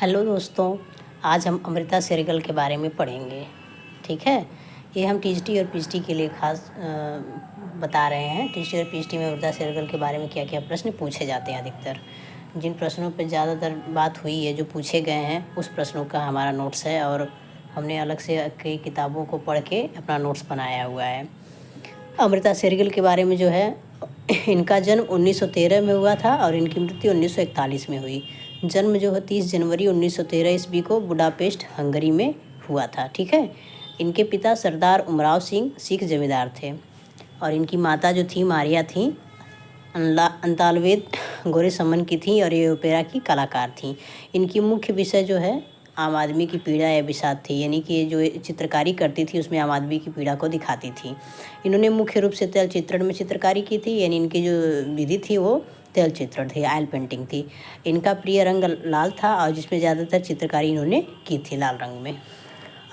Hello दोस्तों, आज हम अमृता शेरगिल के बारे में पढ़ेंगे। ठीक है, ये हम टीजीटी और पीजीटी के लिए खास बता रहे हैं। टीजीटी और पीजीटी में अमृता शेरगिल के बारे में क्या क्या प्रश्न पूछे जाते हैं। अधिकतर जिन प्रश्नों पर ज़्यादातर बात हुई है, जो पूछे गए हैं, उस प्रश्नों का हमारा नोट्स है और हमने अलग से कई किताबों को पढ़ के अपना नोट्स बनाया हुआ है। अमृता शेरगिल के बारे में जो है, इनका जन्म 1913 में हुआ था और इनकी मृत्यु 1941 में हुई। जन्म जो है 30 जनवरी 1913 ईस्वी को बुडापेस्ट हंगरी में हुआ था। ठीक है, इनके पिता सरदार उमराव सिंह सिख जमींदार थे और इनकी माता जो थी मारिया थी अंतालवेद गोरे समन की थी और ये ओपेरा की कलाकार थी। इनकी मुख्य विषय जो है आम आदमी की पीड़ा या विषाद थी, यानी कि जो चित्रकारी करती थी उसमें आम आदमी की पीड़ा को दिखाती थी। इन्होंने मुख्य रूप से तैल चित्रण में चित्रकारी की थी, यानी इनकी जो विधि थी वो तैल चित्रण थी, ऑयल पेंटिंग थी। इनका प्रिय रंग लाल था और जिसमें ज़्यादातर चित्रकारी इन्होंने की थी लाल रंग में।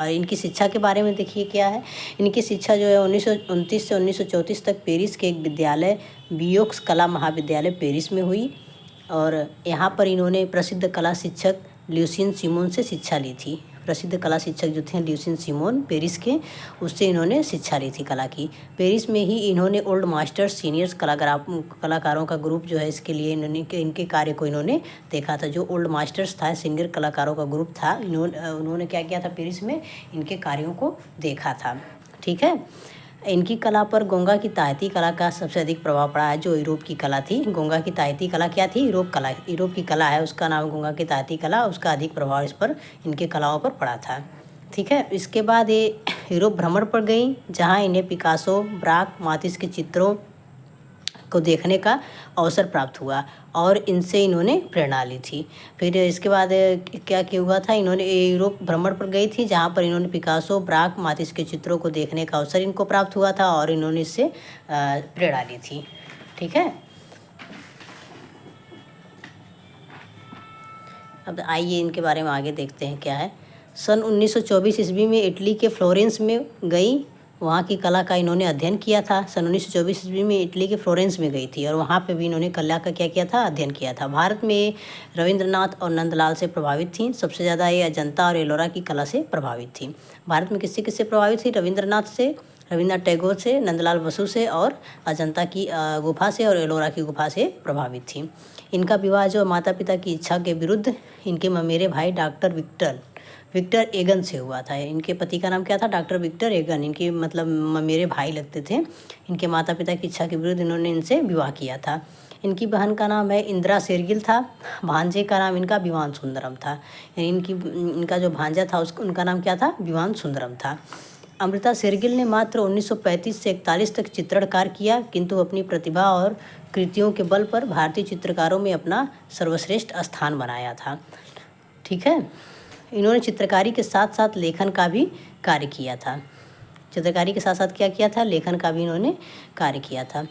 और इनकी शिक्षा के बारे में देखिए क्या है। इनकी शिक्षा जो है 1929 से 1934 तक पेरिस के एक विद्यालय बियोक्स कला महाविद्यालय पेरिस में हुई और यहाँ पर इन्होंने प्रसिद्ध कला शिक्षक ल्यूसिन सिमोन से शिक्षा ली थी। प्रसिद्ध कला शिक्षक जो थे ल्यूसिन सिमोन पेरिस के, उससे इन्होंने शिक्षा ली थी कला की। पेरिस में ही इन्होंने ओल्ड मास्टर्स सीनियर्स कलाकारों का ग्रुप जो है, इसके लिए इनके कार्य को इन्होंने देखा था। जो ओल्ड मास्टर्स था, सीनियर कलाकारों का ग्रुप था, उन्होंने क्या किया था, पेरिस में इनके कार्यों को देखा था। ठीक है, इनकी कला पर गोंगा की ताहिती कला का सबसे अधिक प्रभाव पड़ा है। जो यूरोप की कला थी, गोंगा की ताहिती कला क्या थी, यूरोप की कला है, उसका नाम गोंगा की ताहिती कला, उसका अधिक प्रभाव इस पर इनके कलाओं पर पड़ा था। ठीक है, इसके बाद ये यूरोप भ्रमण पर गई, जहाँ इन्हें पिकासो, ब्राक, मातिस के चित्रों को देखने का अवसर प्राप्त हुआ और इनसे इन्होंने प्रेरणा ली थी। फिर इसके बाद क्या हुआ था, इन्होंने यूरोप भ्रमण पर गई थी, जहाँ पर इन्होंने पिकासो, ब्राक, मातिस के चित्रों को देखने का अवसर इनको प्राप्त हुआ था और इन्होंने इससे प्रेरणा ली थी। ठीक है, अब आइए इनके बारे में आगे देखते हैं क्या है। सन 1924 ईस्वी में इटली के फ्लोरेंस में गई, वहाँ की कला का इन्होंने अध्ययन किया था। सन 1924 ईस्वी में इटली के फ्लोरेंस में गई थी और वहाँ पे भी इन्होंने कला का क्या किया था, अध्ययन किया था। भारत में रविंद्रनाथ और नंदलाल से प्रभावित थी। सबसे ज़्यादा ये अजंता और एलोरा की कला से प्रभावित थी। भारत में किससे किससे प्रभावित थी, रविंद्रनाथ से, रविन्द्रनाथ टैगोर से, नंदलाल बसु से और अजंता की गुफा से और एलोरा की गुफा से प्रभावित थी। इनका विवाह जो माता पिता की इच्छा के विरुद्ध इनके ममेरे भाई डॉक्टर विक्टर एगन से हुआ था। इनके पति का नाम क्या था, डॉक्टर विक्टर एगन। इनके मतलब ममेरे भाई लगते थे। इनके माता पिता की इच्छा के विरुद्ध इन्होंने इनसे विवाह किया था। इनकी बहन का नाम है इंदिरा शेरगिल था। भांजे का नाम इनका विवान सुंदरम था। इनका जो भांजा था उनका नाम क्या था, विवान सुंदरम था। अमृता शेरगिल ने मात्र 1935 से 41 तक चित्रण कार्य किया, किंतु अपनी प्रतिभा और कृतियों के बल पर भारतीय चित्रकारों में अपना सर्वश्रेष्ठ स्थान बनाया था। ठीक है, इन्होंने चित्रकारी के साथ साथ लेखन का भी कार्य किया था। चित्रकारी के साथ साथ क्या किया था, लेखन का भी इन्होंने कार्य किया था।